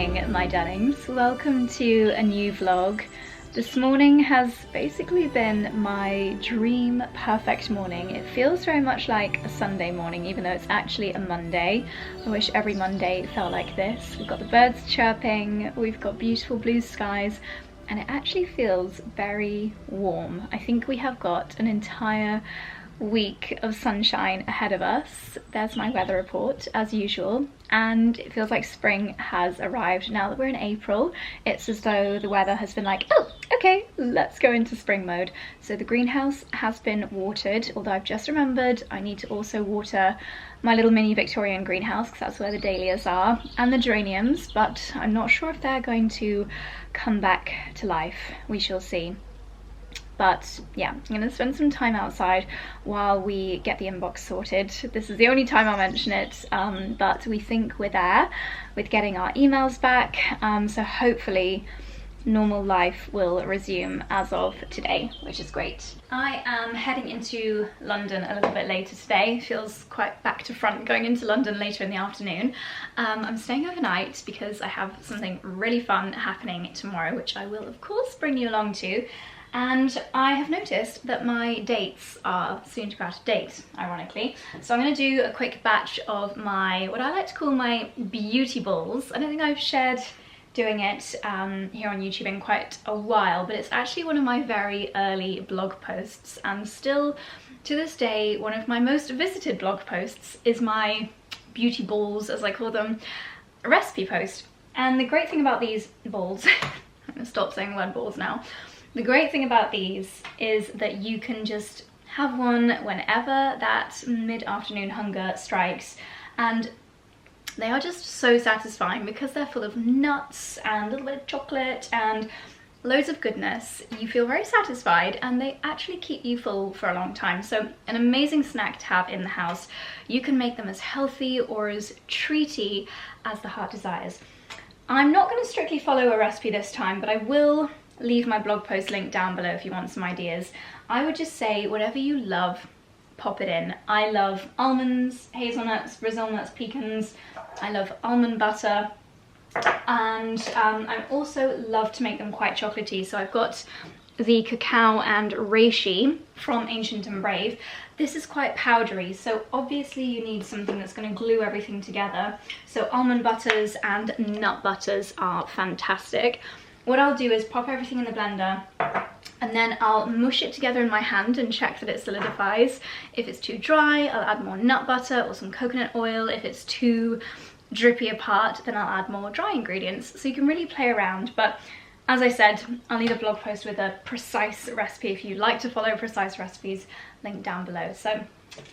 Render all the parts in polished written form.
morning, my darlings. Welcome to a new vlog. This morning has basically been my dream perfect morning. It feels very much like a Sunday morning, even though it's actually a Monday. I wish every Monday felt like this. We've got the birds chirping, we've got beautiful blue skies, and it actually feels very warm. I think we have got an entire week of sunshine ahead of us. There's my weather report as usual, and it feels like spring has arrived. Now that we're in April, it's as though the weather has been like, oh, okay, let's go into spring mode. So the greenhouse has been watered, although I've just remembered I need to also water my little mini Victorian greenhouse because that's where the dahlias are, and the geraniums, but I'm not sure if they're going to come back to life. We shall see. But yeah, I'm going to spend some time outside while we get the inbox sorted. This is the only time I'll mention it, but we think we're there with getting our emails back, so hopefully normal life will resume as of today, which is great. I am heading into London a little bit later today. Feels quite back to front going into London later in the afternoon. I'm staying overnight because I have something really fun happening tomorrow, which I will of course bring you along to. And I have noticed that my dates are soon to go out of date, ironically. So I'm going to do a quick batch of my, what I like to call my beauty balls. I don't think I've shared doing it here on YouTube in quite a while, but it's actually one of my very early blog posts, and still to this day one of my most visited blog posts is my beauty balls, as I call them, recipe post. And the great thing about these balls, I'm going to stop saying the word balls now. The great thing about these is that you can just have one whenever that mid-afternoon hunger strikes, and they are just so satisfying because they're full of nuts and a little bit of chocolate and loads of goodness. You feel very satisfied and they actually keep you full for a long time. So an amazing snack to have in the house. You can make them as healthy or as treaty as the heart desires. I'm not going to strictly follow a recipe this time, but I will leave my blog post link down below if you want some ideas. I would just say whatever you love, pop it in. I love almonds, hazelnuts, Brazil nuts, pecans. I love almond butter, and I also love to make them quite chocolatey. So I've got the cacao and reishi from Ancient and Brave. This is quite powdery, so obviously you need something that's going to glue everything together. So almond butters and nut butters are fantastic. What I'll do is pop everything in the blender, and then I'll mush it together in my hand and check that it solidifies. If it's too dry, I'll add more nut butter or some coconut oil. If it's too drippy apart, then I'll add more dry ingredients. So you can really play around. But as I said, I'll leave a blog post with a precise recipe if you like to follow precise recipes, linked down below. So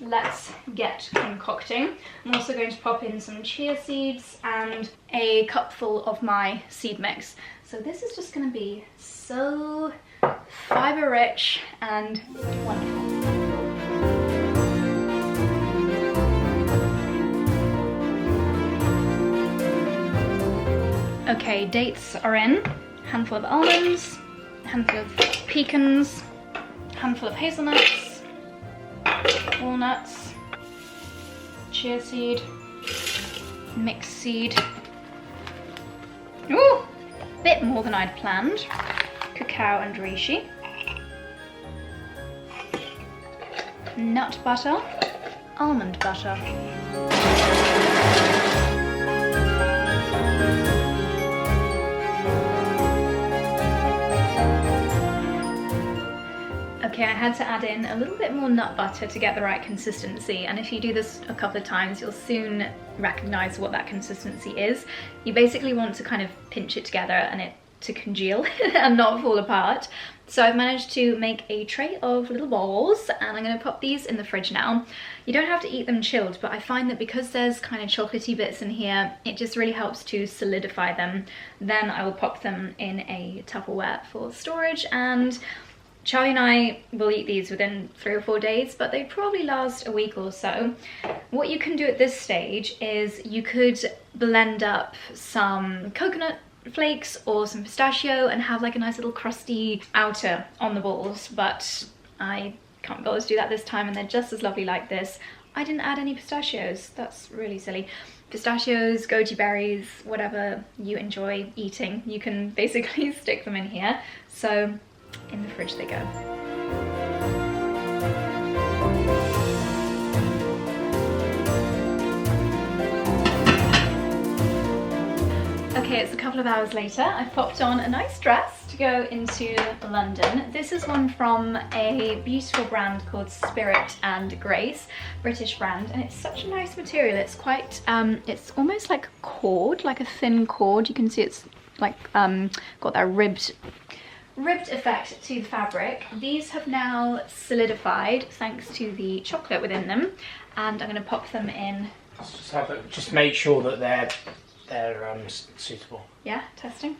let's get concocting. I'm also going to pop in some chia seeds and a cupful of my seed mix. So this is just going to be so fiber rich and wonderful. Okay, dates are in. Handful of almonds, handful of pecans, handful of hazelnuts, walnuts, chia seed, mixed seed. Ooh! Bit more than I'd planned. Cacao and reishi. Nut butter. Almond butter. Okay, I had to add in a little bit more nut butter to get the right consistency, and if you do this a couple of times you'll soon recognize what that consistency is. You basically want to kind of pinch it together and it to congeal and not fall apart. So I've managed to make a tray of little balls, and I'm going to pop these in the fridge now. You don't have to eat them chilled, but I find that because there's kind of chocolatey bits in here, it just really helps to solidify them. Then I will pop them in a Tupperware for storage, and Charlie and I will eat these within 3 or 4 days, but they probably last a week or so. What you can do at this stage is you could blend up some coconut flakes or some pistachio and have like a nice little crusty outer on the balls, but I can't bother to do that this time, and they're just as lovely like this. I didn't add any pistachios, that's really silly. pistachios, goji berries, whatever you enjoy eating, you can basically stick them in here. So in the fridge they go. Okay, it's a couple of hours later. I've popped on a nice dress to go into London. This is one from a beautiful brand called Spirit and Grace, British brand, and it's such a nice material. It's quite, it's almost like a cord, like a thin cord. You can see it's like got that ribbed effect to the fabric. These have now solidified thanks to the chocolate within them, and I'm going to pop them in. Just make sure that they're suitable. Yeah, testing.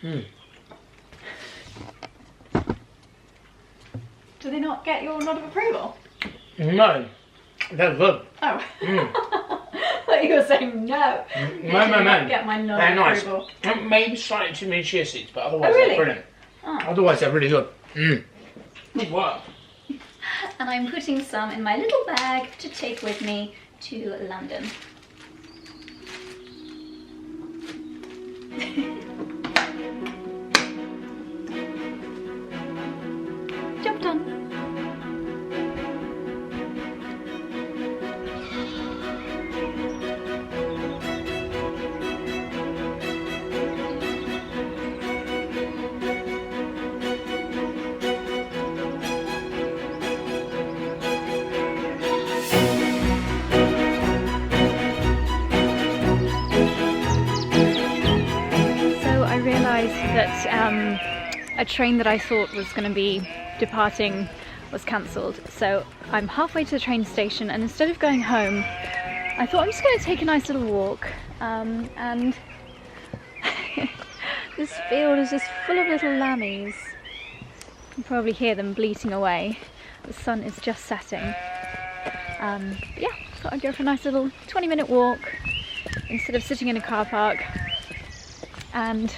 Do they not get your nod of approval? No, they're good. Oh. I thought you were saying no. No. Get my nod they're of nice. approval. Maybe slightly too many chia seeds, but otherwise really? they're brilliant. Oh. Otherwise they're really good. Good work. And I'm putting some in my little bag to take with me to London. Job done. That a train that I thought was going to be departing was cancelled, so I'm halfway to the train station, and instead of going home I thought I'm just going to take a nice little walk, and this field is just full of little lammies. You can probably hear them bleating away. The sun is just setting. But yeah, thought I'd go for a nice little 20-minute walk instead of sitting in a car park, and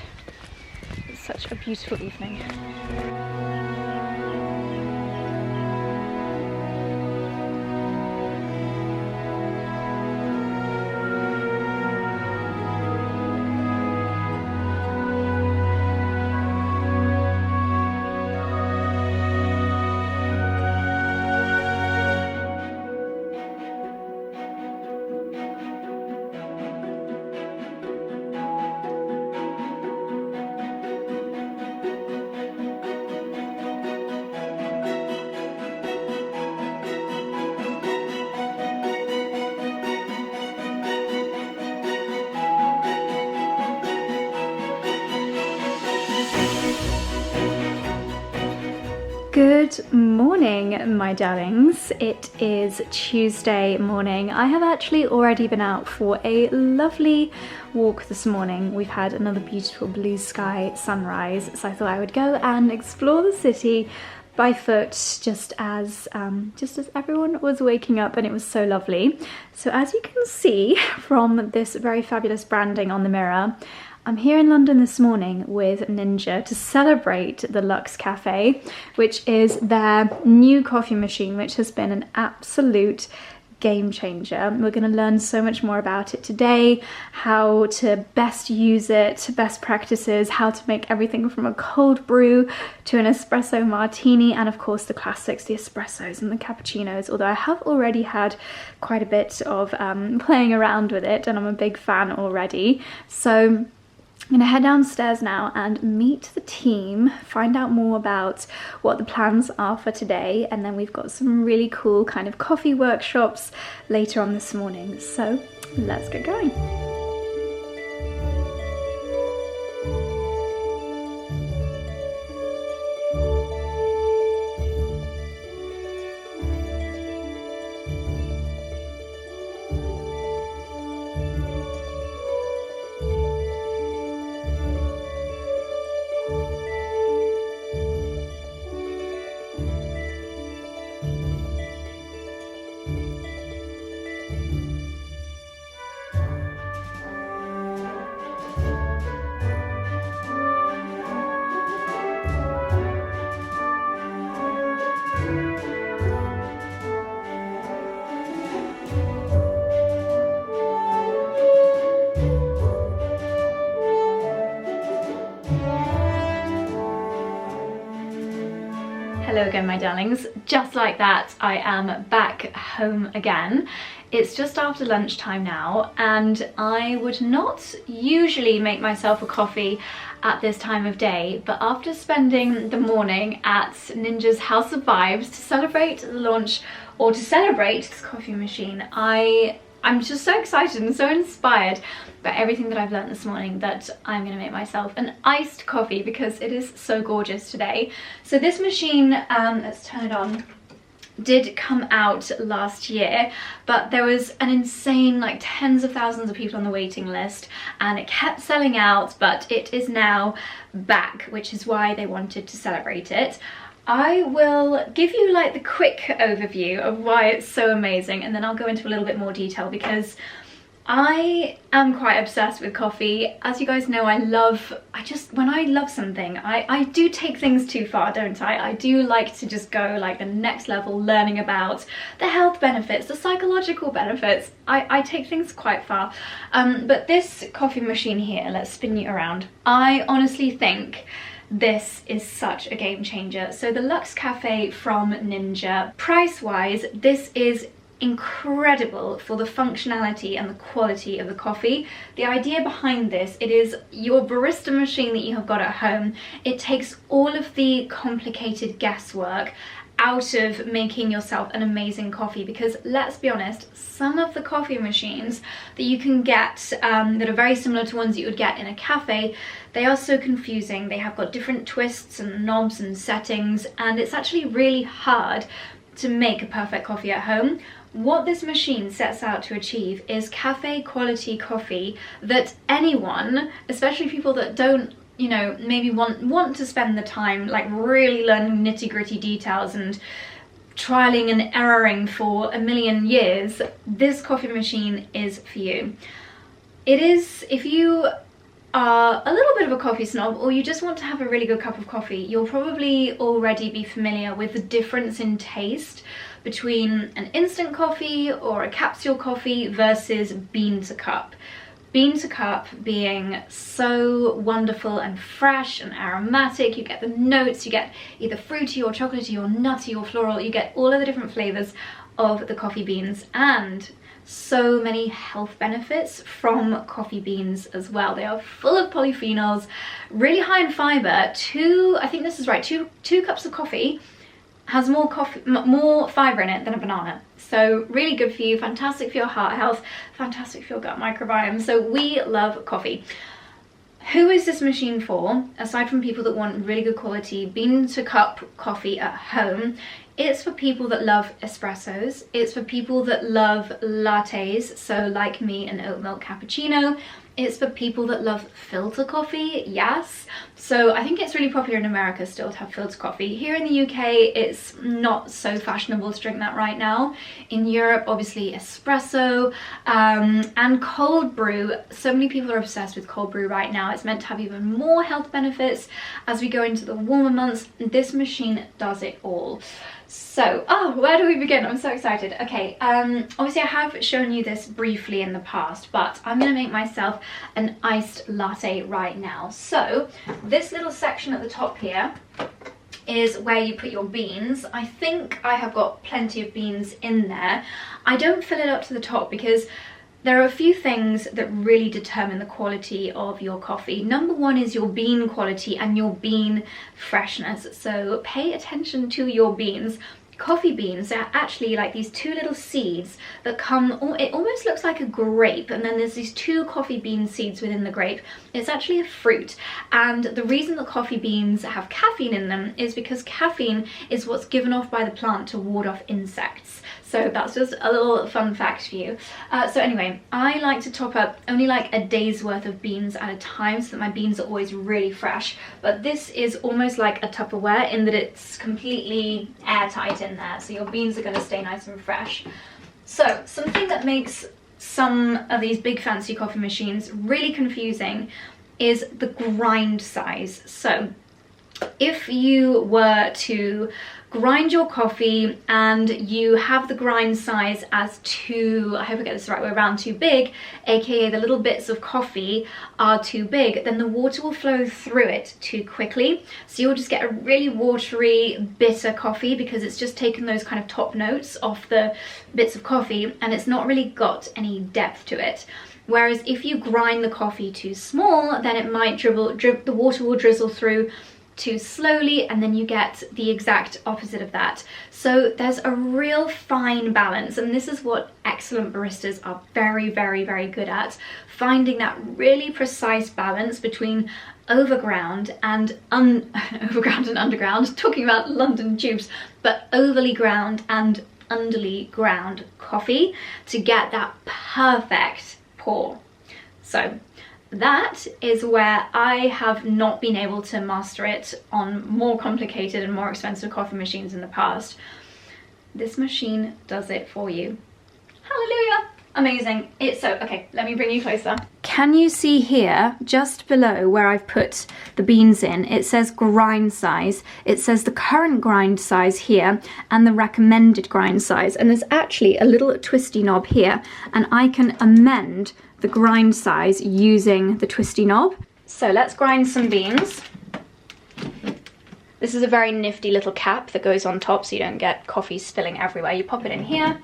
such a beautiful evening. Good morning, my darlings. It is Tuesday morning. I have actually already been out for a lovely walk this morning. We've had another beautiful blue sky sunrise, so I thought I would go and explore the city by foot just as everyone was waking up, and it was so lovely. So as you can see from this very fabulous branding on the mirror, I'm here in London this morning with Ninja to celebrate the Luxe Cafe, which is their new coffee machine, which has been an absolute game changer. We're going to learn so much more about it today, how to best use it, best practices, how to make everything from a cold brew to an espresso martini, and of course the classics, the espressos and the cappuccinos, although I have already had quite a bit of playing around with it and I'm a big fan already. So I'm going to head downstairs now and meet the team, find out more about what the plans are for today, and then we've got some really cool kind of coffee workshops later on this morning. So let's get going. Hello again, my darlings. Just like that, I am back home again. It's just after lunchtime now, and I would not usually make myself a coffee at this time of day, but after spending the morning at Ninja's House of Vibes to celebrate the launch, or to celebrate this coffee machine, I'm just so excited and so inspired by everything that I've learned this morning that I'm going to make myself an iced coffee because it is so gorgeous today. So this machine, let's turn it on, did come out last year, but there was an insane, like, tens of thousands of people on the waiting list, and it kept selling out, but it is now back, which is why they wanted to celebrate it. I will give you like the quick overview of why it's so amazing, and then I'll go into a little bit more detail because I am quite obsessed with coffee. As you guys know, when I love something, I do take things too far, don't I? I do like to just go like the next level, learning about the health benefits, the psychological benefits. I take things quite far. But this coffee machine here, let's spin you around. I honestly think this is such a game changer. So the Luxe Cafe from Ninja, price wise, this is incredible for the functionality and the quality of the coffee. The idea behind this, it is your barista machine that you have got at home. It takes all of the complicated guesswork out of making yourself an amazing coffee, because let's be honest, some of the coffee machines that you can get that are very similar to ones you would get in a cafe, they are so confusing. They have got different twists and knobs and settings, and it's actually really hard to make a perfect coffee at home. What this machine sets out to achieve is cafe quality coffee that anyone, especially people that don't, you know, maybe want to spend the time like really learning nitty-gritty details and trialing and erroring for a million years, this coffee machine is for you. It is, if you are a little bit of a coffee snob, or you just want to have a really good cup of coffee, you'll probably already be familiar with the difference in taste between an instant coffee or a capsule coffee versus bean to cup. Bean to cup being so wonderful and fresh and aromatic. You get the notes, you get either fruity or chocolatey or nutty or floral, you get all of the different flavors of the coffee beans, and so many health benefits from coffee beans as well. They are full of polyphenols, really high in fiber. I think this is right, two cups of coffee has more fiber in it than a banana. So really good for you, fantastic for your heart health, fantastic for your gut microbiome. So we love coffee. Who is this machine for? Aside from people that want really good quality bean to cup coffee at home, it's for people that love espressos. It's for people that love lattes, so like me, an oat milk cappuccino. It's for people that love filter coffee, yes. So I think it's really popular in America still to have filter coffee. Here in the UK, it's not so fashionable to drink that right now. In Europe, obviously espresso and cold brew. So many people are obsessed with cold brew right now. It's meant to have even more health benefits as we go into the warmer months. This machine does it all. So, where do we begin? I'm so excited. Okay, obviously I have shown you this briefly in the past, but I'm gonna make myself an iced latte right now. So, this little section at the top here is where you put your beans. I think I have got plenty of beans in there. I don't fill it up to the top because there are a few things that really determine the quality of your coffee. Number one is your bean quality and your bean freshness. So pay attention to your beans. Coffee beans are actually like these two little seeds that come, it almost looks like a grape, and then there's these two coffee bean seeds within the grape. It's actually a fruit, and the reason that coffee beans have caffeine in them is because caffeine is what's given off by the plant to ward off insects. So that's just a little fun fact for you. So anyway, I like to top up only like a day's worth of beans at a time so that my beans are always really fresh. But this is almost like a Tupperware in that it's completely airtight in there. So your beans are gonna stay nice and fresh. So something that makes some of these big fancy coffee machines really confusing is the grind size. So if you were to grind your coffee and you have the grind size as too, I hope I get this the right way around, too big, aka the little bits of coffee are too big, then the water will flow through it too quickly. So you'll just get a really watery, bitter coffee because it's just taken those kind of top notes off the bits of coffee and it's not really got any depth to it. Whereas if you grind the coffee too small, then it might the water will drizzle through too slowly and then you get the exact opposite of that. So there's a real fine balance, and this is what excellent baristas are very, very, very good at, finding that really precise balance between overground and overground and underground, talking about London tubes, but overly ground and underly ground coffee to get that perfect pour. So that is where I have not been able to master it on more complicated and more expensive coffee machines in the past. This machine does it for you. Hallelujah! Amazing. It's so, okay, let me bring you closer. Can you see here, just below where I've put the beans in, it says grind size. It says the current grind size here and the recommended grind size. And there's actually a little twisty knob here, and I can amend the grind size using the twisty knob. So let's grind some beans. This is a very nifty little cap that goes on top so you don't get coffee spilling everywhere. You pop it in here.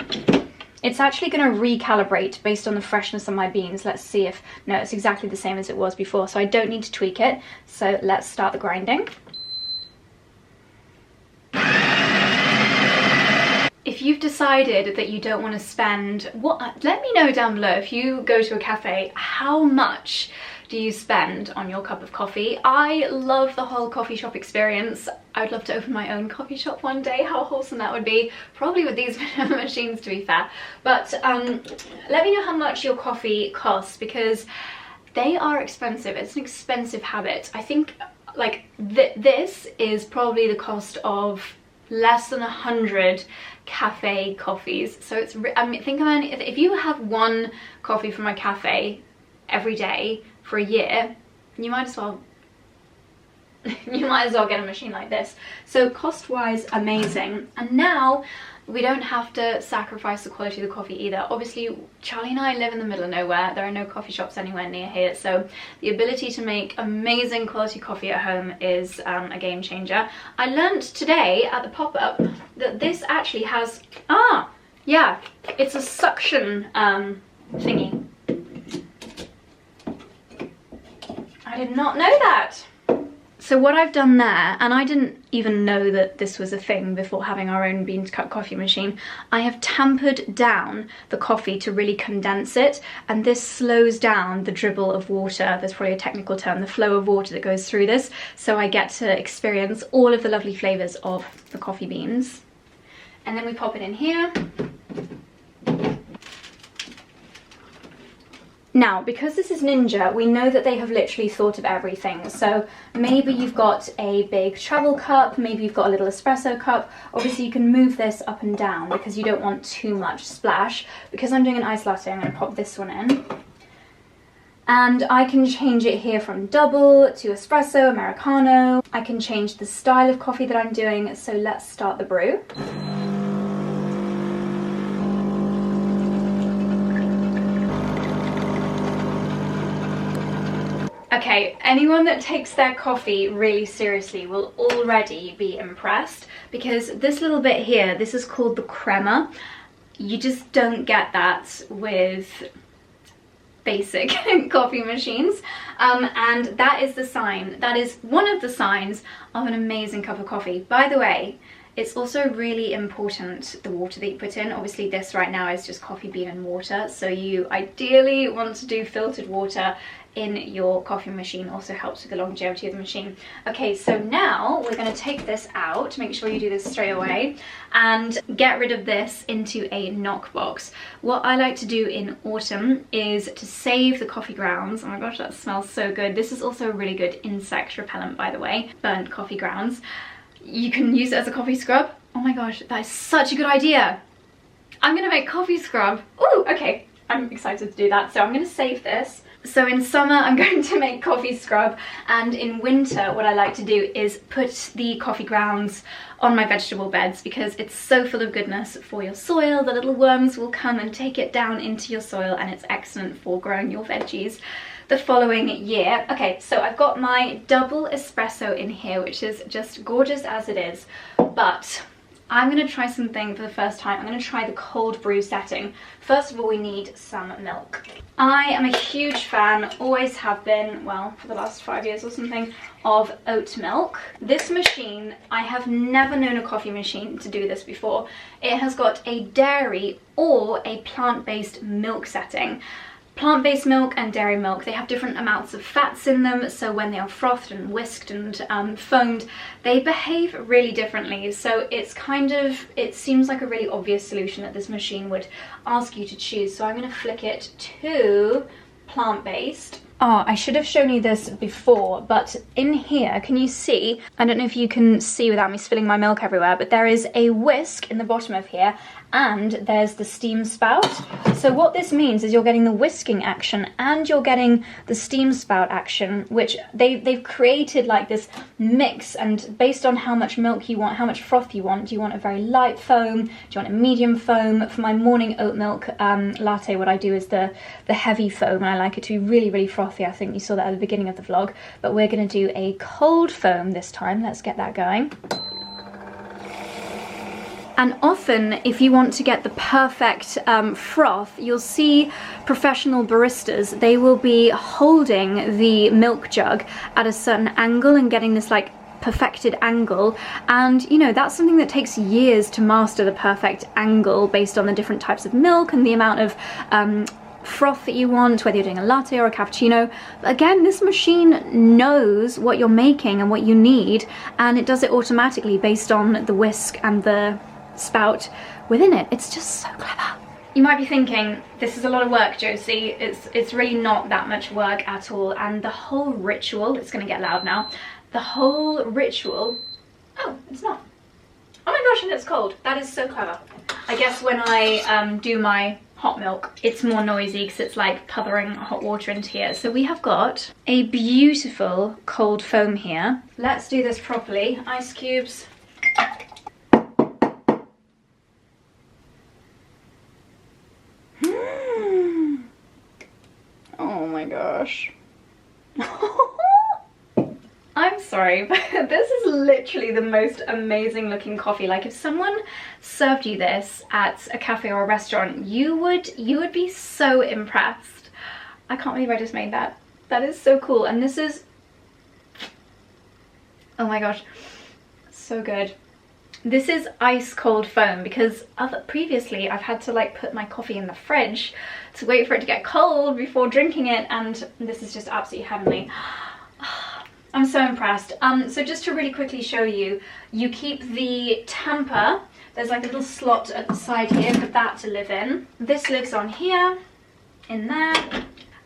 It's actually going to recalibrate based on the freshness of my beans. Let's see if, no, it's exactly the same as it was before, so I don't need to tweak it. So let's start the grinding. If you've decided that you don't want to spend, let me know down below if you go to a cafe, how much do you spend on your cup of coffee? I love the whole coffee shop experience. I'd love to open my own coffee shop one day. How wholesome that would be. Probably with these machines, to be fair. But let me know how much your coffee costs, because they are expensive. It's an expensive habit. I think like this is probably the cost of less than 100 cafe coffees. So it's, I mean, think about it, if you have one coffee from a cafe every day for a year, you might as well get a machine like this. So cost wise, amazing. And now we don't have to sacrifice the quality of the coffee either. Obviously, Charlie and I live in the middle of nowhere. There are no coffee shops anywhere near here, so the ability to make amazing quality coffee at home is a game changer. I learned today at the pop-up that this actually has, yeah, it's a suction thingy. I did not know that. So what I've done there, and I didn't even know that this was a thing before having our own bean to cup coffee machine, I have tampered down the coffee to really condense it, and this slows down the dribble of water, there's probably a technical term, the flow of water that goes through this, so I get to experience all of the lovely flavours of the coffee beans. And then we pop it in here. Now, because this is Ninja, we know that they have literally thought of everything. So maybe you've got a big travel cup, maybe you've got a little espresso cup. Obviously you can move this up and down because you don't want too much splash. Because I'm doing an iced latte, I'm going to pop this one in. And I can change it here from double to espresso, Americano. I can change the style of coffee that I'm doing. So let's start the brew. Okay, anyone that takes their coffee really seriously will already be impressed, because this little bit here, this is called the crema. You just don't get that with basic coffee machines, and that is the sign, that is one of the signs of an amazing cup of coffee. By the way, it's also really important, the water that you put in. Obviously this right now is just coffee bean and water, so you ideally want to do filtered water in your coffee machine. Also helps with the longevity of the machine. Okay, so now we're going to take this out, make sure you do this straight away, and get rid of this into a knock box. What I like to do in autumn is to save the coffee grounds. Oh my gosh, that smells so good. This is also a really good insect repellent, by the way, burnt coffee grounds. You can use it as a coffee scrub. Oh my gosh, that is such a good idea. I'm gonna make coffee scrub. Ooh, okay, I'm excited to do that. So I'm gonna save this So in summer I'm going to make coffee scrub, and in winter what I like to do is put the coffee grounds on my vegetable beds because it's so full of goodness for your soil. The little worms will come and take it down into your soil, and it's excellent for growing your veggies the following year. Okay, so I've got my double espresso in here, which is just gorgeous as it is, but I'm going to try something for the first time. I'm going to try the cold brew setting. First of all, we need some milk. I am a huge fan, always have been, well, for the last 5 years or something, of oat milk. This machine, I have never known a coffee machine to do this before. It has got a dairy or a plant-based milk setting. Plant-based milk and dairy milk, they have different amounts of fats in them, so when they are frothed and whisked and foamed, they behave really differently. So it's kind of, it seems like a really obvious solution that this machine would ask you to choose. So I'm going to flick it to plant-based. Oh, I should have shown you this before, but in here, can you see, I don't know if you can see without me spilling my milk everywhere, but there is a whisk in the bottom of here, and there's the steam spout. So what this means is you're getting the whisking action and you're getting the steam spout action, which they've created like this mix, and based on how much milk you want, how much froth you want, do you want a very light foam, do you want a medium foam? For my morning oat milk latte, what I do is the heavy foam, and I like it to be really, really frothy. I think you saw that at the beginning of the vlog, but we're going to do a cold foam this time. Let's get that going. And often, if you want to get the perfect froth, you'll see professional baristas, they will be holding the milk jug at a certain angle and getting this like perfected angle, and you know, that's something that takes years to master, the perfect angle based on the different types of milk and the amount of froth that you want, whether you're doing a latte or a cappuccino. Again, this machine knows what you're making and what you need, and it does it automatically based on the whisk and the spout within it. It's just so clever. You might be thinking, this is a lot of work, Josie. It's really not that much work at all, and the whole ritual, it's gonna get loud now, the whole ritual, oh, it's not. Oh my gosh, and it's cold. That is so clever. I guess when I do my hot milk, it's more noisy because it's like pouring hot water into here. So we have got a beautiful cold foam here. Let's do this properly. Ice cubes. Oh my gosh. I'm sorry, but this is literally the most amazing looking coffee. Like if someone served you this at a cafe or a restaurant, you would be so impressed. I can't believe I just made that. That is so cool. And this is, oh my gosh, so good. This is ice cold foam because previously I've had to like put my coffee in the fridge to wait for it to get cold before drinking it, and this is just absolutely heavenly. I'm so impressed. So just to really quickly show you, you keep the tamper, there's like a little slot at the side here for that to live in. This lives on here, in there.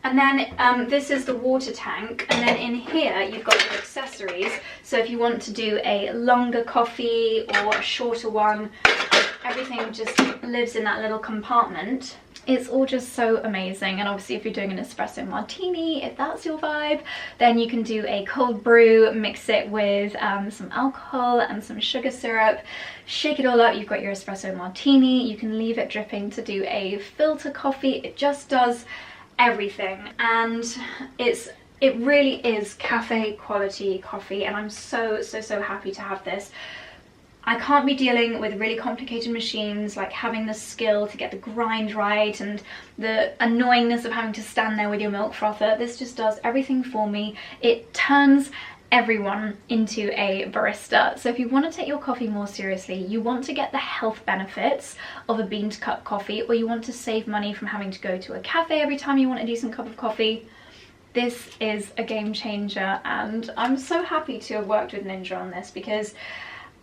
And then this is the water tank, and then in here you've got your accessories. So if you want to do a longer coffee or a shorter one, everything just lives in that little compartment. It's all just so amazing. And obviously if you're doing an espresso martini, if that's your vibe, then you can do a cold brew, mix it with some alcohol and some sugar syrup, shake it all up, you've got your espresso martini. You can leave it dripping to do a filter coffee. It just does everything, and it really is cafe quality coffee, and I'm so happy to have this. I can't be dealing with really complicated machines, like having the skill to get the grind right and the annoyingness of having to stand there with your milk frother. This just does everything for me. It turns everyone into a barista. So if you want to take your coffee more seriously, you want to get the health benefits of a bean to cup coffee, or you want to save money from having to go to a cafe every time you want a decent cup of coffee, this is a game changer. And I'm so happy to have worked with Ninja on this because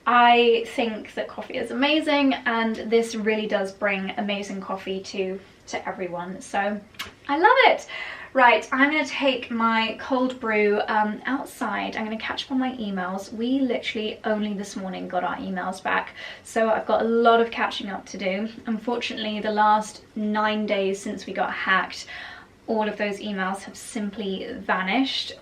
I think that coffee is amazing, and this really does bring amazing coffee to everyone. So I love it. Right, I'm going to take my cold brew outside. I'm going to catch up on my emails. We literally only this morning got our emails back, so I've got a lot of catching up to do. Unfortunately, the last 9 days since we got hacked, all of those emails have simply vanished,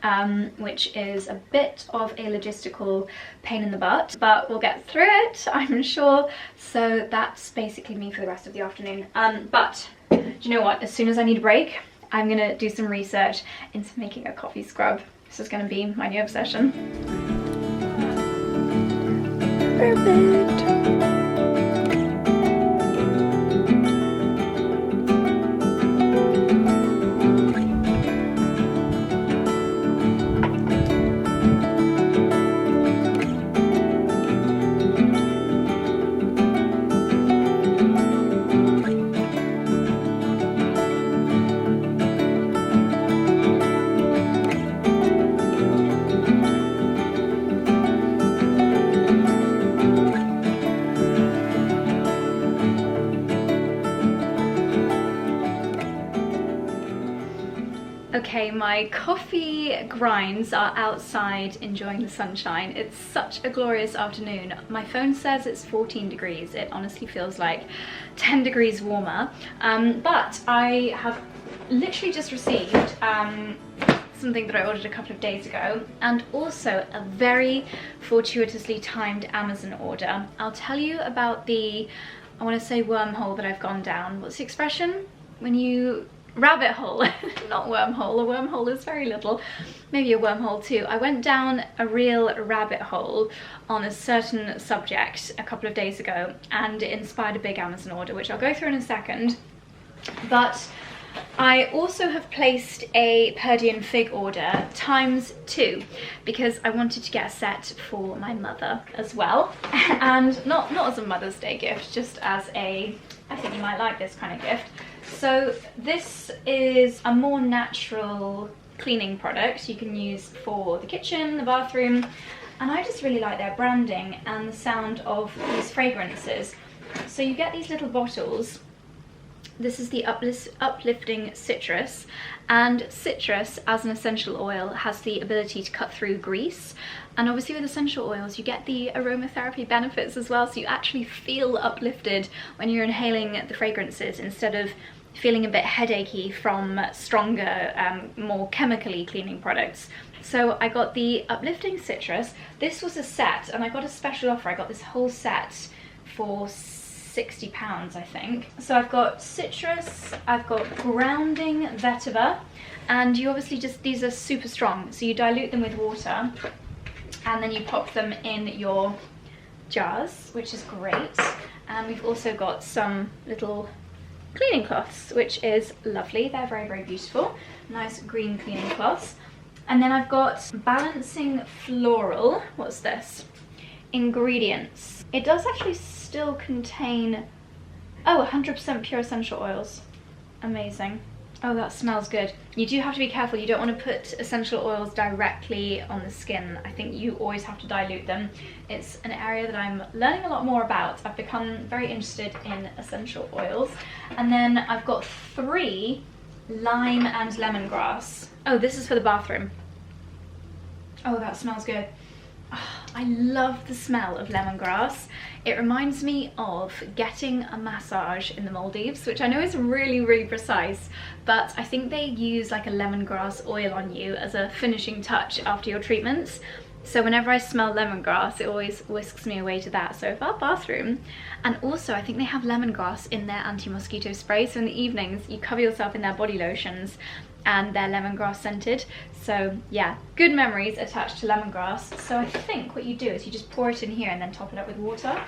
which is a bit of a logistical pain in the butt, but we'll get through it, I'm sure. So that's basically me for the rest of the afternoon. But do you know what? As soon as I need a break, I'm gonna do some research into making a coffee scrub. This is gonna be my new obsession. Perfect. Okay, my coffee grinds are outside enjoying the sunshine. It's such a glorious afternoon. My phone says it's 14 degrees. It honestly feels like 10 degrees warmer. But I have literally just received something that I ordered a couple of days ago, and also a very fortuitously timed Amazon order. I'll tell you about the, I want to say wormhole that I've gone down. What's the expression? When you... rabbit hole, not wormhole. A wormhole is very little, maybe a wormhole too. I went down a real rabbit hole on a certain subject a couple of days ago, and it inspired a big Amazon order, which I'll go through in a second. But I also have placed a 𝑭𝒊𝒏𝒅 order ×2 because I wanted to get a set for my mother as well, and not as a Mother's Day gift, just as a, I think you might like this kind of gift. So this is a more natural cleaning product you can use for the kitchen, the bathroom, and I just really like their branding and the sound of these fragrances. So you get these little bottles. This is the uplifting citrus, and citrus as an essential oil has the ability to cut through grease, and obviously with essential oils you get the aromatherapy benefits as well, so you actually feel uplifted when you're inhaling the fragrances instead of feeling a bit headachy from stronger, more chemically cleaning products. So I got the uplifting citrus. This was a set, and I got a special offer. I got this whole set for £60, I think. So I've got citrus, I've got grounding vetiver, and you obviously just, these are super strong, so you dilute them with water and then you pop them in your jars, which is great. And we've also got some little cleaning cloths, which is lovely. They're very, very beautiful. Nice green cleaning cloths. And then I've got balancing floral. What's this? Ingredients. It does actually still contain, oh, 100% pure essential oils. Amazing. Oh, that smells good. You do have to be careful. You don't want to put essential oils directly on the skin. I think you always have to dilute them. It's an area that I'm learning a lot more about. I've become very interested in essential oils. And then I've got 3 lime and lemongrass. Oh, this is for the bathroom. Oh, that smells good. Oh, I love the smell of lemongrass. It reminds me of getting a massage in the Maldives, which I know is really, really precise, but I think they use like a lemongrass oil on you as a finishing touch after your treatments. So whenever I smell lemongrass, it always whisks me away to that. So if our bathroom, and also I think they have lemongrass in their anti-mosquito spray, so in the evenings you cover yourself in their body lotions and they're lemongrass scented. So yeah, good memories attached to lemongrass. So I think what you do is you just pour it in here and then top it up with water.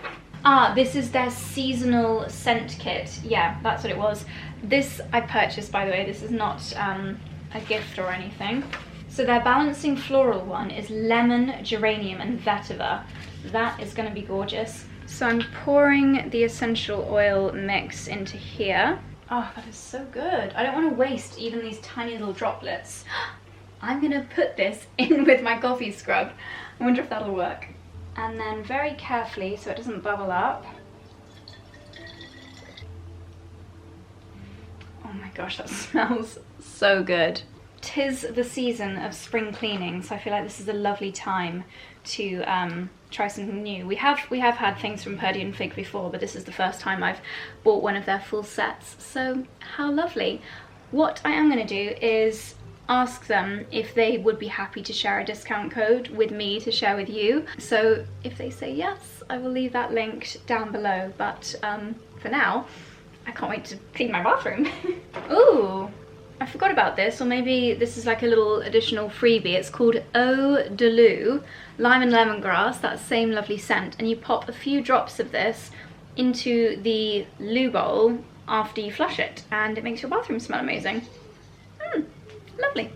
Ah, this is their seasonal scent kit. Yeah, that's what it was. This I purchased, by the way. This is not a gift or anything. So their balancing floral one is lemon, geranium and vetiver. That is going to be gorgeous. So I'm pouring the essential oil mix into here. Oh, that is so good. I don't want to waste even these tiny little droplets. I'm going to put this in with my coffee scrub. I wonder if that'll work. And then very carefully, so it doesn't bubble up. Oh my gosh, that smells so good. 'Tis the season of spring cleaning, so I feel like this is a lovely time to try something new. We have had things from 𝑭𝒊𝒏𝒅 before, but this is the first time I've bought one of their full sets, so how lovely. what I am going to do is ask them if they would be happy to share a discount code with me to share with you. So if they say yes, I will leave that linked down below. But for now, I can't wait to clean my bathroom. Ooh, I forgot about this, or maybe this is like a little additional freebie. It's called 𝑭𝒊𝒏𝒅 Lime and Lemongrass, that same lovely scent. And you pop a few drops of this into the loo bowl after you flush it, and it makes your bathroom smell amazing. Lovely.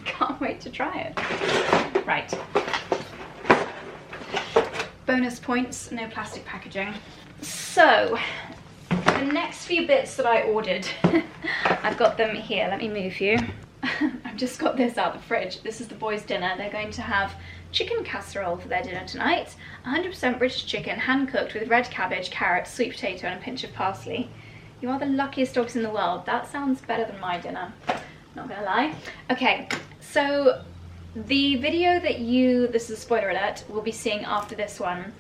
Can't wait to try it. Right. Bonus points, no plastic packaging. So, the next few bits that I ordered, I've got them here. Let me move you. I've just got this out of the fridge. This is the boys' dinner. They're going to have chicken casserole for their dinner tonight. 100% British chicken, hand-cooked with red cabbage, carrots, sweet potato and a pinch of parsley. You are the luckiest dogs in the world. That sounds better than my dinner. Not gonna lie. Okay, so the video that this is a spoiler alert, we'll be seeing after this one,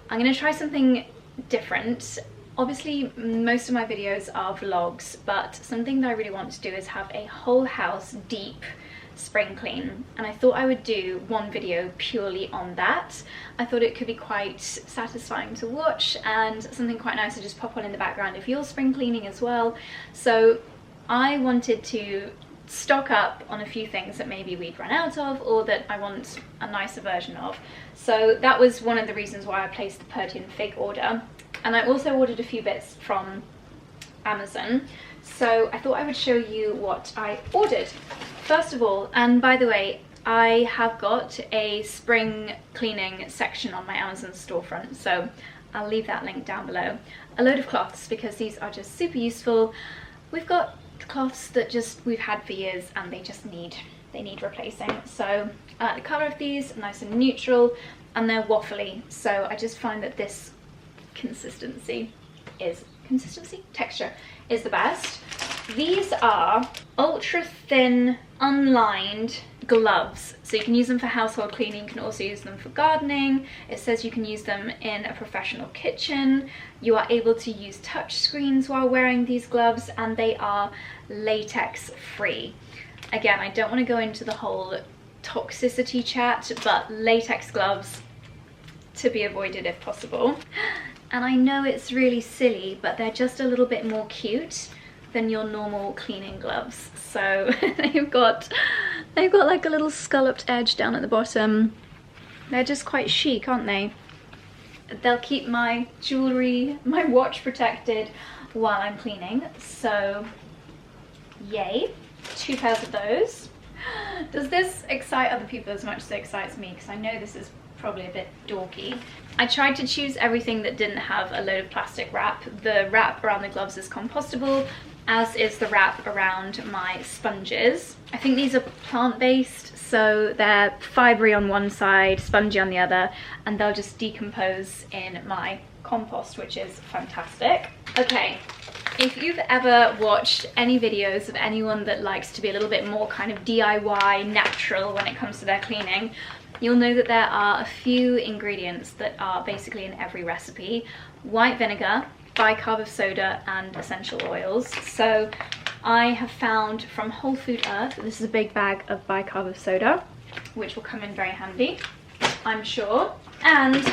I'm gonna try something different. Obviously, most of my videos are vlogs, but something that I really want to do is have a whole house deep spring clean, and I thought I would do one video purely on that. I thought it could be quite satisfying to watch and something quite nice to just pop on in the background if you're spring cleaning as well. So I wanted to stock up on a few things that maybe we'd run out of, or that I want a nicer version of. So that was one of the reasons why I placed the Purdy and Fig order. And I also ordered a few bits from Amazon. So I thought I would show you what I ordered. First of all, and by the way, I have got a spring cleaning section on my Amazon storefront, so I'll leave that link down below. A load of cloths, because these are just super useful. We've got cloths that we've had for years and they need replacing. So the colour of these, nice and neutral, and they're waffly. So I just find that this texture is the best. These are ultra thin unlined gloves, so you can use them for household cleaning, you can also use them for gardening. It says you can use them in a professional kitchen. You are able to use touch screens while wearing these gloves, and they are latex free. Again, I don't want to go into the whole toxicity chat, but latex gloves to be avoided if possible. And I know it's really silly, but they're just a little bit more cute than your normal cleaning gloves. So they've got like a little scalloped edge down at the bottom. They're just quite chic, aren't they? They'll keep my jewelry, my watch protected while I'm cleaning. So yay, 2 pairs of those. Does this excite other people as much as it excites me? Because I know this is probably a bit dorky. I tried to choose everything that didn't have a load of plastic wrap. The wrap around the gloves is compostable, as is the wrap around my sponges. I think these are plant-based, so they're fibery on one side, spongy on the other, and they'll just decompose in my compost, which is fantastic. Okay, if you've ever watched any videos of anyone that likes to be a little bit more kind of DIY natural when it comes to their cleaning, you'll know that there are a few ingredients that are basically in every recipe. White vinegar, bicarb of soda and essential oils. So I have found from Whole Food Earth, this is a big bag of bicarb of soda, which will come in very handy, I'm sure. And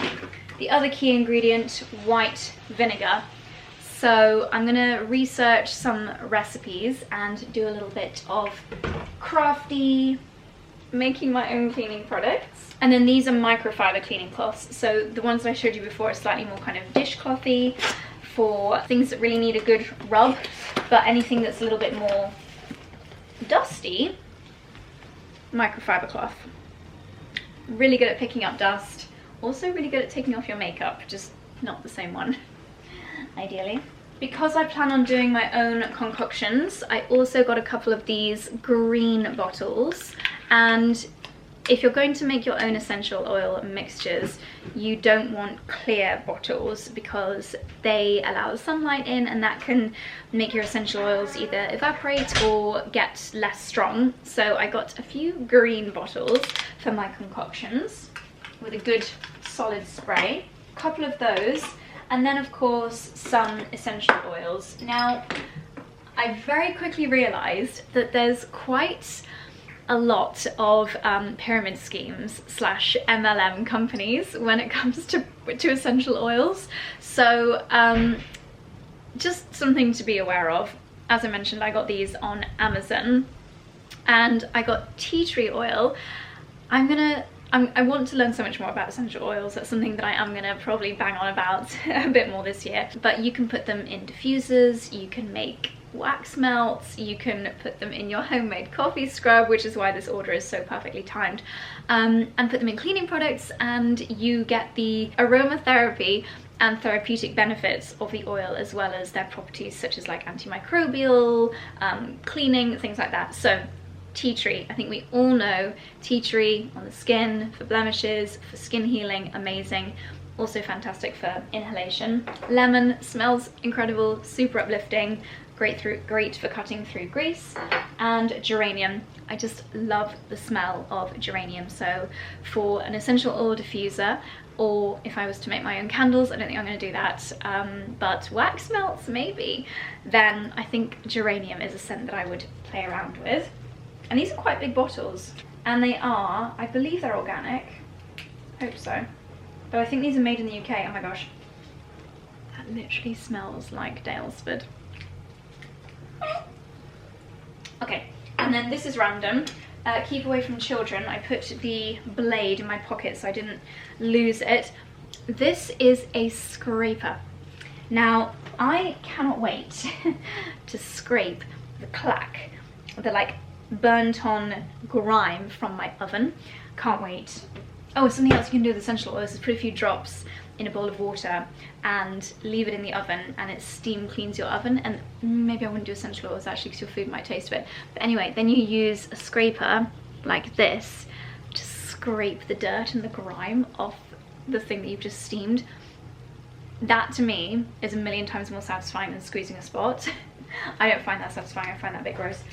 the other key ingredient, white vinegar. So I'm gonna research some recipes and do a little bit of crafty, making my own cleaning products. And then these are microfiber cleaning cloths. So the ones that I showed you before are slightly more kind of dishclothy for things that really need a good rub, but anything that's a little bit more dusty, microfiber cloth. Really good at picking up dust, also really good at taking off your makeup, just not the same one, ideally. Because I plan on doing my own concoctions, I also got a couple of these green bottles, and if you're going to make your own essential oil mixtures, you don't want clear bottles because they allow sunlight in, and that can make your essential oils either evaporate or get less strong. So I got a few green bottles for my concoctions with a good solid spray, a couple of those, and then of course some essential oils. Now, I very quickly realised that there's quite a lot of pyramid schemes / MLM companies when it comes to essential oils. So just something to be aware of. As I mentioned, I got these on Amazon, and I got tea tree oil. I want to learn so much more about essential oils. That's something that I am gonna probably bang on about a bit more this year. But you can put them in diffusers, you can make wax melts, you can put them in your homemade coffee scrub, which is why this order is so perfectly timed, and put them in cleaning products, and you get the aromatherapy and therapeutic benefits of the oil, as well as their properties such as like antimicrobial, cleaning, things like that. So tea tree, I think we all know tea tree on the skin, for blemishes, for skin healing, amazing. Also fantastic for inhalation. Lemon smells incredible, super uplifting, great for cutting through grease. And geranium, I just love the smell of geranium. So for an essential oil diffuser, or if I was to make my own candles, I don't think I'm going to do that, but wax melts maybe, then I think geranium is a scent that I would play around with. And these are quite big bottles, and they are, I believe they're organic, hope so, but I think these are made in the UK. Oh my gosh, that literally smells like 𝑭𝒂𝒕. Okay, and then this is random. Keep away from children. I put the blade in my pocket so I didn't lose it. This is a scraper. Now, I cannot wait to scrape the clack, the like burnt on grime from my oven. Can't wait. Oh, something else you can do with essential oils is put a few drops in a bowl of water and leave it in the oven, and it steam cleans your oven. And maybe I wouldn't do essential oils actually because your food might taste a bit, but anyway, then you use a scraper like this to scrape the dirt and the grime off the thing that you've just steamed. That to me is a million times more satisfying than squeezing a spot. I don't find that satisfying, I find that a bit gross.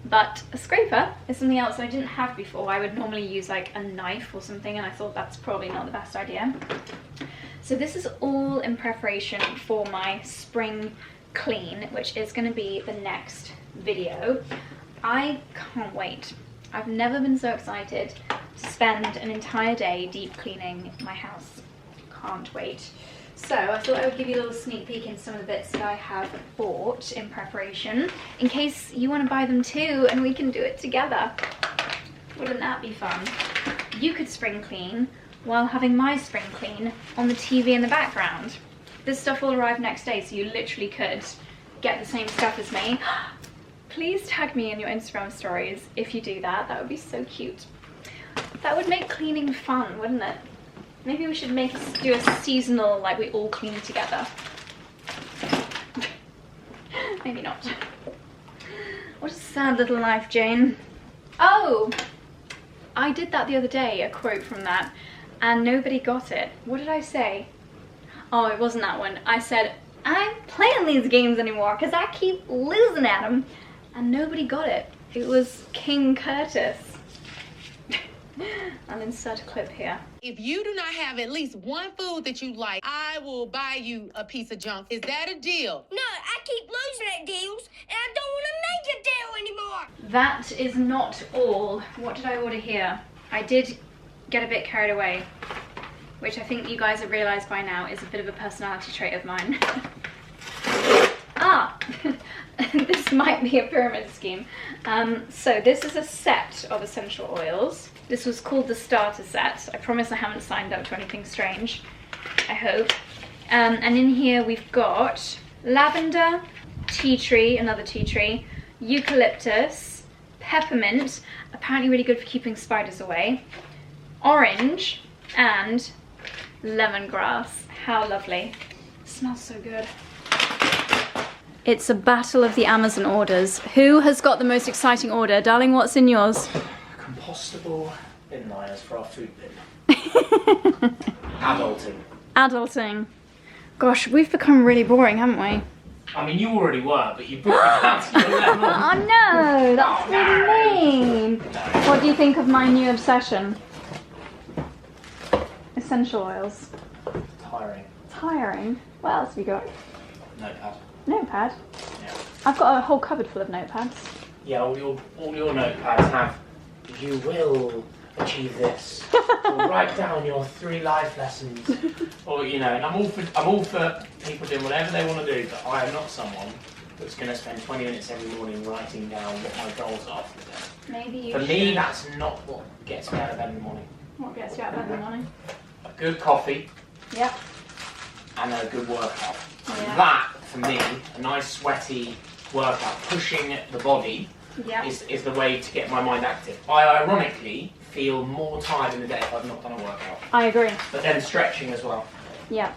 But a scraper is something else that I didn't have before. I would normally use like a knife or something, and I thought that's probably not the best idea. So this is all in preparation for my spring clean, which is going to be the next video. I can't wait. I've never been so excited to spend an entire day deep cleaning my house. Can't wait. So I thought I would give you a little sneak peek into some of the bits that I have bought in preparation, in case you want to buy them too and we can do it together. Wouldn't that be fun? You could spring clean while having my spring clean on the TV in the background. This stuff will arrive next day, so you literally could get the same stuff as me. Please tag me in your Instagram stories if you do that. That would be so cute. That would make cleaning fun, wouldn't it? Maybe we should do a seasonal, like we all clean together. Maybe not. What a sad little life, Jane. Oh! I did that the other day, a quote from that, and nobody got it. What did I say? Oh, it wasn't that one. I said, I'm playing these games anymore because I keep losing at them. And nobody got it. It was King Curtis. I'll insert a clip here. If you do not have at least one food that you like, I will buy you a piece of junk. Is that a deal? No, I keep losing at deals, and I don't want to make a deal anymore. That is not all. What did I order here? I did get a bit carried away, which I think you guys have realised by now is a bit of a personality trait of mine. This might be a pyramid scheme. So this is a set of essential oils. This was called the starter set. I promise I haven't signed up to anything strange, I hope. And in here we've got lavender, tea tree, another tea tree, eucalyptus, peppermint, apparently really good for keeping spiders away, orange, and lemongrass. How lovely. It smells so good. It's a battle of the Amazon orders. Who has got the most exciting order? Darling, what's in yours? Compostable bin liners for our food bin. Adulting. Adulting. Gosh, we've become really boring, haven't we? I mean, you already were, but you brought me down to your level. Oh no, that's really mean. What do you think of my new obsession? Essential oils. Tiring. Tiring? What else have you got? Notepad. Notepad? Yeah. I've got a whole cupboard full of notepads. Yeah, all your notepads have, you will achieve this. Or write down your 3 life lessons. Or, you know, and I'm all for people doing whatever they want to do, but I am not someone that's going to spend 20 minutes every morning writing down what my goals are for the day. Maybe you For should. me, that's not what gets me out of bed in the morning. What gets you out of bed in the morning? A good coffee. Yep. And a good workout. And Yeah. that, for me, a nice sweaty workout, pushing the body, Yep. is the way to get my mind active. I ironically feel more tired in the day if I've not done a workout. I agree. But then stretching as well. Yeah.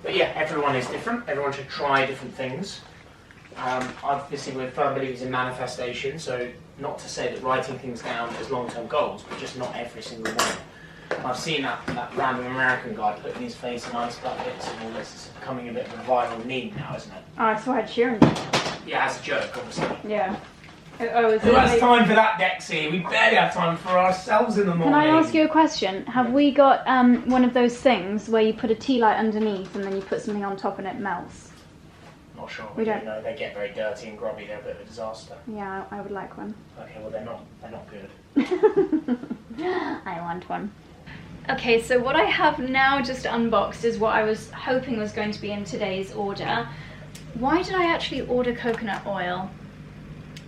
But yeah, everyone is different. Everyone should try different things. Obviously, we're firm believers in manifestation, so not to say that writing things down is long-term goals, but just not every single one. I've seen that random American guy putting his face in ice buckets and all this. It's becoming a bit of a viral meme now, isn't it? Oh, I saw Ed Sheeran. Yeah, as a joke, obviously. Yeah. Who has time for that, Dexy? We barely have time for ourselves in the morning. Can I ask you a question? Have we got one of those things where you put a tea light underneath and then you put something on top and it melts? Not sure. We don't know. They get very dirty and grubby. They're a bit of a disaster. Yeah, I would like one. Okay, well they're not good. I want one. Okay, so what I have now just unboxed is what I was hoping was going to be in today's order. Why did I actually order coconut oil?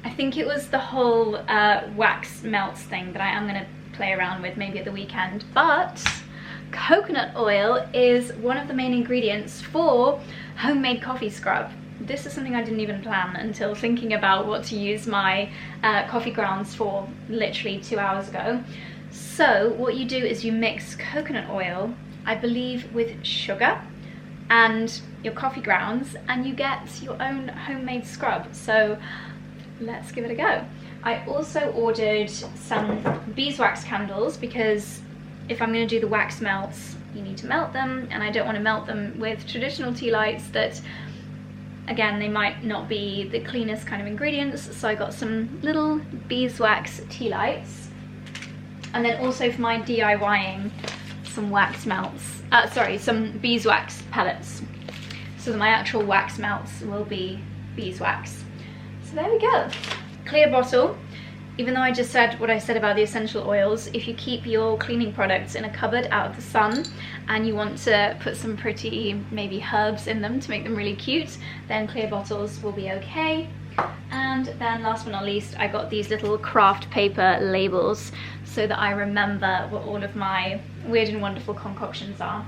I think it was the whole wax melts thing that I am going to play around with maybe at the weekend, but coconut oil is one of the main ingredients for homemade coffee scrub. This is something I didn't even plan until thinking about what to use my coffee grounds for literally 2 hours ago. So what you do is you mix coconut oil, I believe, with sugar and your coffee grounds, and you get your own homemade scrub. So let's give it a go. I also ordered some beeswax candles because if I'm going to do the wax melts, you need to melt them, and I don't want to melt them with traditional tea lights that, again, they might not be the cleanest kind of ingredients. So I got some little beeswax tea lights, and then also for my DIYing, some wax melts, some beeswax pellets, so that my actual wax melts will be beeswax. So there we go. Clear bottle. Even though I just said what I said about the essential oils, if you keep your cleaning products in a cupboard out of the sun and you want to put some pretty maybe herbs in them to make them really cute, then clear bottles will be okay. And then last but not least, I got these little craft paper labels so that I remember what all of my weird and wonderful concoctions are.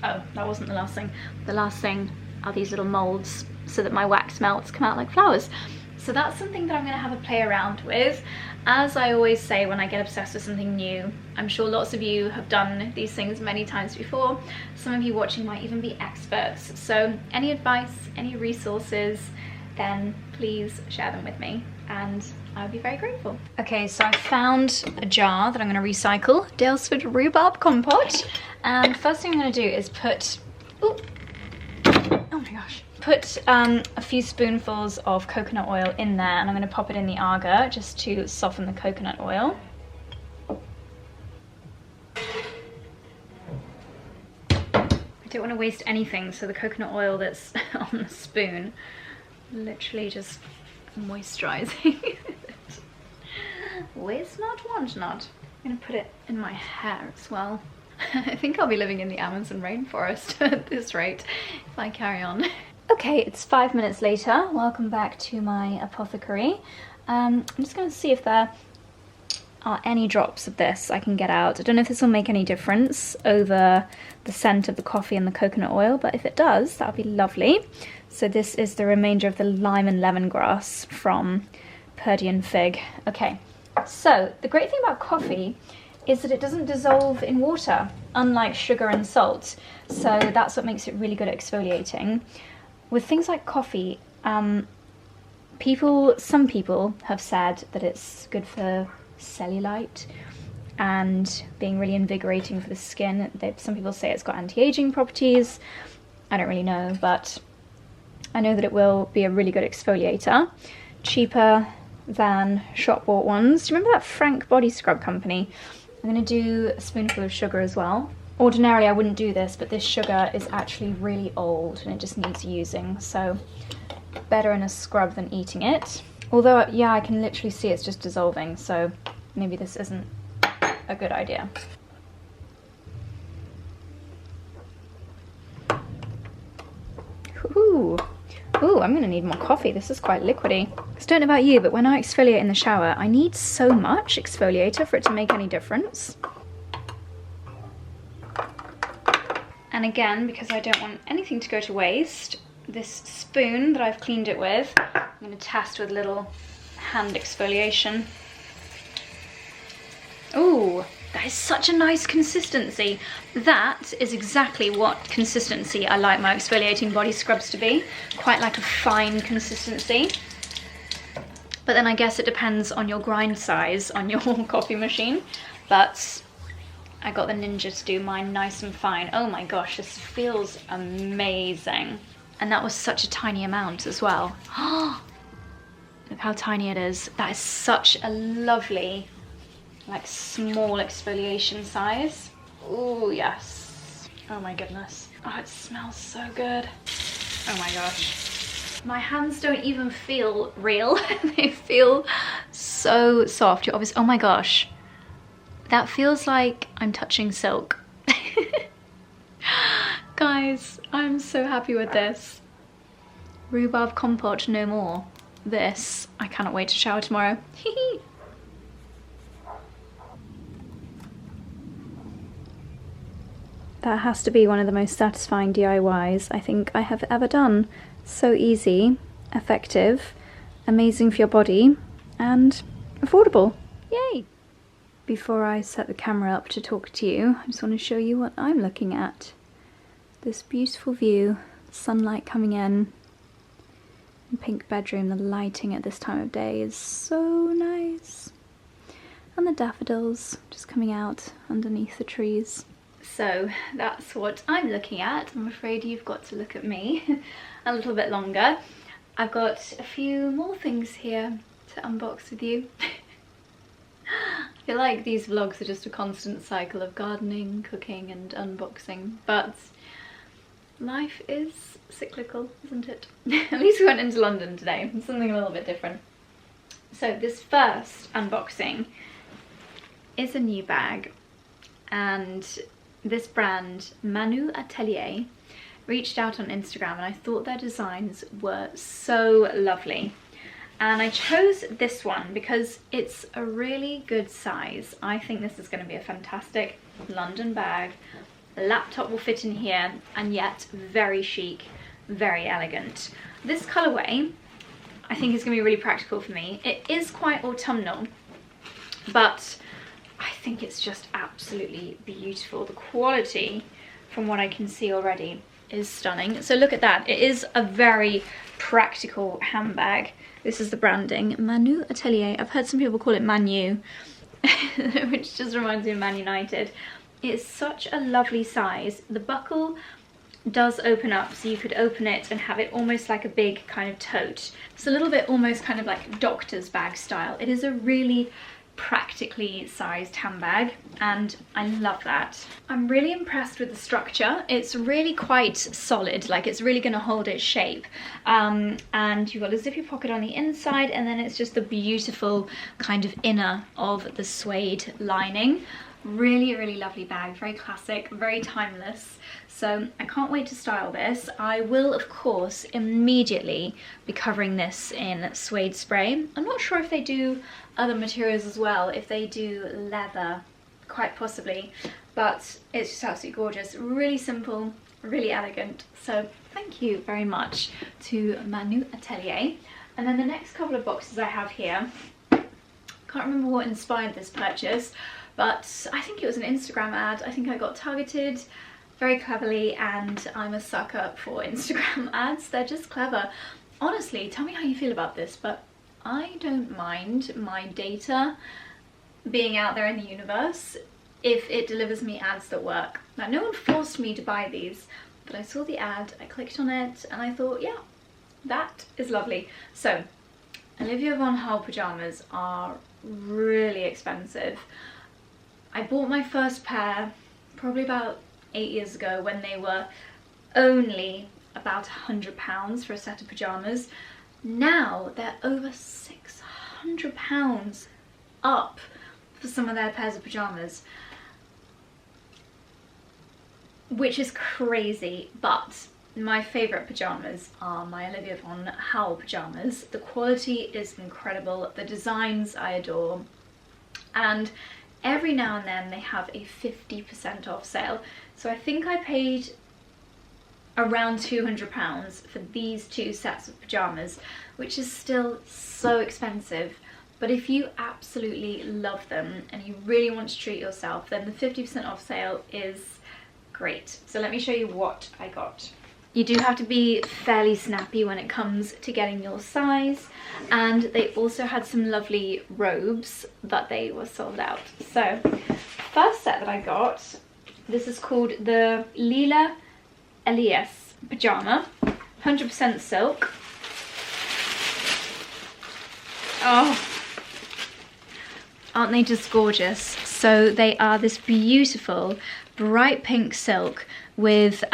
Oh, that wasn't the last thing. The last thing are these little molds so that my wax melts come out like flowers. So that's something that I'm going to have a play around with. As I always say when I get obsessed with something new, I'm sure lots of you have done these things many times before. Some of you watching might even be experts. So any advice, any resources, then please share them with me and I would be very grateful. Okay, so I found a jar that I'm going to recycle, 𝑭𝒊𝒏𝒅 rhubarb compote. And first thing I'm going to do is put, oh my gosh, put a few spoonfuls of coconut oil in there, and I'm going to pop it in the agar just to soften the coconut oil. I don't want to waste anything, so the coconut oil that's on the spoon literally just moisturizing. Waste not, want not. I'm going to put it in my hair as well. I think I'll be living in the Amazon rainforest at this rate if I carry on. Okay, it's 5 minutes later. Welcome back to my apothecary. I'm just going to see if there are any drops of this I can get out. I don't know if this will make any difference over the scent of the coffee and the coconut oil, but if it does, that would be lovely. So this is the remainder of the lime and lemongrass from Pyjama fig. Okay, so the great thing about coffee is that it doesn't dissolve in water, unlike sugar and salt. So that's what makes it really good at exfoliating. With things like coffee, some people have said that it's good for cellulite and being really invigorating for the skin. Some people say it's got anti-aging properties. I don't really know, but I know that it will be a really good exfoliator. Cheaper than shop-bought ones. Do you remember that Frank body scrub company? I'm going to do a spoonful of sugar as well. Ordinarily I wouldn't do this, but this sugar is actually really old and it just needs using, so better in a scrub than eating it. Although, yeah, I can literally see it's just dissolving, so maybe this isn't a good idea. Ooh. Ooh, I'm gonna need more coffee. This is quite liquidy. I don't know about you, but when I exfoliate in the shower, I need so much exfoliator for it to make any difference. And again, because I don't want anything to go to waste, this spoon that I've cleaned it with, I'm gonna test with a little hand exfoliation. Ooh, that is such a nice consistency. That is exactly what consistency I like my exfoliating body scrubs to be. Quite like a fine consistency. But then I guess it depends on your grind size on your coffee machine. But I got the Ninja to do mine nice and fine. Oh my gosh, this feels amazing. And that was such a tiny amount as well. Look how tiny it is. That is such a lovely, like, small exfoliation size. Oh yes. Oh my goodness. Oh, it smells so good. Oh my gosh. My hands don't even feel real. They feel so soft. You're obviously, oh my gosh. That feels like I'm touching silk. Guys, I'm so happy with this. Rhubarb compote no more. This, I cannot wait to shower tomorrow. That has to be one of the most satisfying DIYs I think I have ever done. So easy, effective, amazing for your body, and affordable. Yay! Before I set the camera up to talk to you, I just want to show you what I'm looking at. This beautiful view, sunlight coming in, pink bedroom, the lighting at this time of day is so nice. And the daffodils just coming out underneath the trees. So that's what I'm looking at. I'm afraid you've got to look at me a little bit longer. I've got a few more things here to unbox with you. I feel like these vlogs are just a constant cycle of gardening, cooking and unboxing, but life is cyclical, isn't it? At least we went into London today, something a little bit different. So this first unboxing is a new bag, and this brand, 𝑭𝒊𝒏𝒅, reached out on Instagram and I thought their designs were so lovely. And I chose this one because it's a really good size. I think this is going to be a fantastic London bag. The laptop will fit in here, and yet very chic, very elegant. This colourway I think is going to be really practical for me. It is quite autumnal, but I think it's just absolutely beautiful. The quality, from what I can see already, is stunning. So look at that. It is a very practical handbag. This is the branding, 𝑭𝒊𝒏𝒅. I've heard some people call it Manu, which just reminds me of Man United. It's such a lovely size. The buckle does open up, so you could open it and have it almost like a big kind of tote. It's a little bit almost kind of like doctor's bag style. It is a really practically sized handbag, and I love that. I'm really impressed with the structure. It's really quite solid, like it's really going to hold its shape. And you've got a zippy pocket on the inside, and then it's just the beautiful kind of inner of the suede lining. Really, really lovely bag, very classic, very timeless. So I can't wait to style this. I will, of course, immediately be covering this in suede spray. I'm not sure if they do other materials as well, if they do leather, quite possibly, but it's just absolutely gorgeous. Really simple, really elegant. So thank you very much to 𝑭𝒊𝒏𝒅. And then the next couple of boxes I have here, can't remember what inspired this purchase, but I think it was an Instagram ad. I think I got targeted very cleverly, and I'm a sucker for Instagram ads. They're just clever. Honestly, tell me how you feel about this, but I don't mind my data being out there in the universe if it delivers me ads that work. Now, no one forced me to buy these, but I saw the ad, I clicked on it, and I thought, yeah, that is lovely. So, 𝑭𝒊𝒏𝒅 pyjamas are really expensive. I bought my first pair probably about 8 years ago when they were only about £100 for a set of pyjamas. Now they're over £600 up for some of their pairs of pyjamas, which is crazy. But my favourite pyjamas are my 𝑭𝒊𝒏𝒅 pyjamas. The quality is incredible, the designs I adore, and every now and then they have a 50% off sale. So I think I paid around £200 for these 2 sets of pyjamas, which is still so expensive. But if you absolutely love them and you really want to treat yourself, then the 50% off sale is great. So let me show you what I got. You do have to be fairly snappy when it comes to getting your size, and they also had some lovely robes, but they were sold out. So first set that I got, this is called the 𝘿𝙤𝙢 pyjama, 100% silk. Oh, aren't they just gorgeous? So they are this beautiful bright pink silk with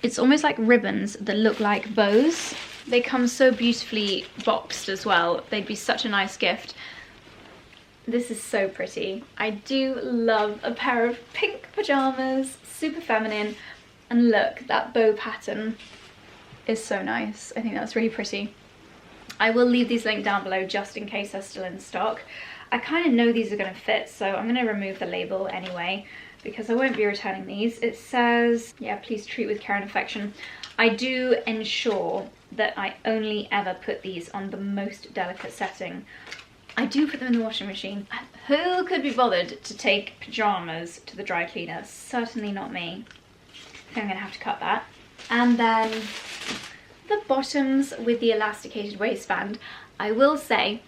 it's almost like ribbons that look like bows. They come so beautifully boxed as well. They'd be such a nice gift. This is so pretty. I do love a pair of pink pyjamas, super feminine. And look, that bow pattern is so nice. I think that's really pretty. I will leave these linked down below just in case they're still in stock. I kind of know these are going to fit, so I'm going to remove the label anyway, because I won't be returning these. It says, yeah, please treat with care and affection. I do ensure that I only ever put these on the most delicate setting. I do put them in the washing machine. Who could be bothered to take pyjamas to the dry cleaner? Certainly not me. I think I'm gonna have to cut that. And then the bottoms with the elasticated waistband. I will say,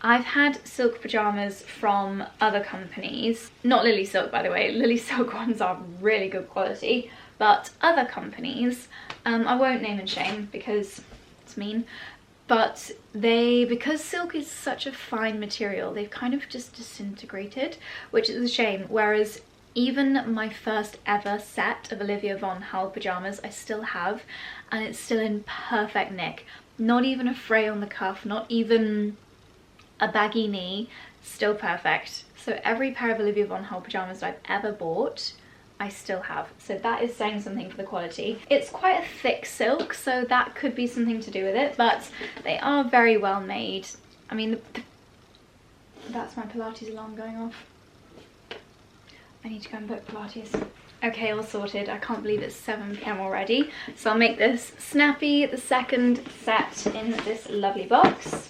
I've had silk pyjamas from other companies, not Lily Silk by the way. Lily Silk ones are really good quality, but other companies, I won't name and shame because it's mean, but because silk is such a fine material, they've kind of just disintegrated, which is a shame. Whereas even my first ever set of 𝑭𝒊𝒏𝒅 pyjamas I still have, and it's still in perfect nick. Not even a fray on the cuff, not even a baggy knee, still perfect. So every pair of 𝑭𝒊𝒏𝒅 pyjamas that I've ever bought, I still have. So that is saying something for the quality. It's quite a thick silk, so that could be something to do with it, but they are very well made. I mean, that's my Pilates alarm going off. I need to go and book Pilates. Okay, all sorted. I can't believe it's 7 p.m. already. So I'll make this snappy, the second set in this lovely box.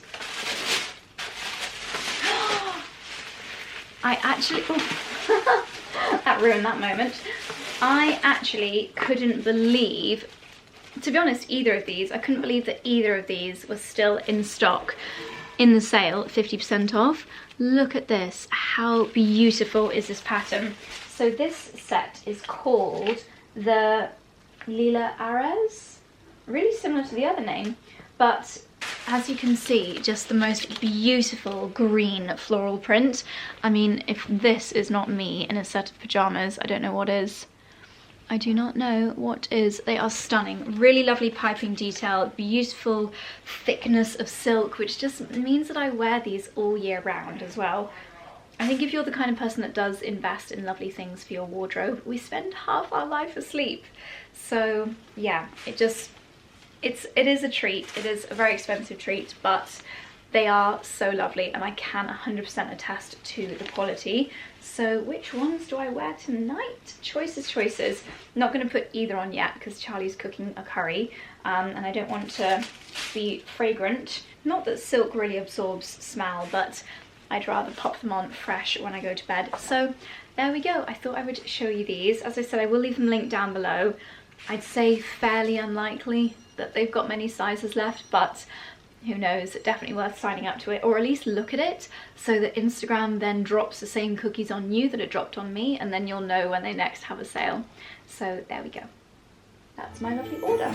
I actually, oh, that ruined that moment. I actually couldn't believe, to be honest, either of these. I couldn't believe that either of these was still in stock in the sale, 50% off. Look at this. How beautiful is this pattern? So this set is called the 𝘿𝙤𝙢, really similar to the other name, but as you can see, just the most beautiful green floral print. I mean, if this is not me in a set of pyjamas, I don't know what is. I do not know what is. They are stunning. Really lovely piping detail, beautiful thickness of silk, which just means that I wear these all year round as well. I think if you're the kind of person that does invest in lovely things for your wardrobe, we spend half our life asleep. So yeah, it is a treat. It is a very expensive treat, but they are so lovely, and I can 100% attest to the quality. So which ones do I wear tonight? Choices, choices. Not going to put either on yet because Charlie's cooking a curry, and I don't want to be fragrant. Not that silk really absorbs smell, but I'd rather pop them on fresh when I go to bed. So there we go. I thought I would show you these. As I said, I will leave them linked down below. I'd say fairly unlikely that they've got many sizes left, but who knows, definitely worth signing up to it, or at least look at it so that Instagram then drops the same cookies on you that it dropped on me, and then you'll know when they next have a sale. So there we go. That's my lovely order.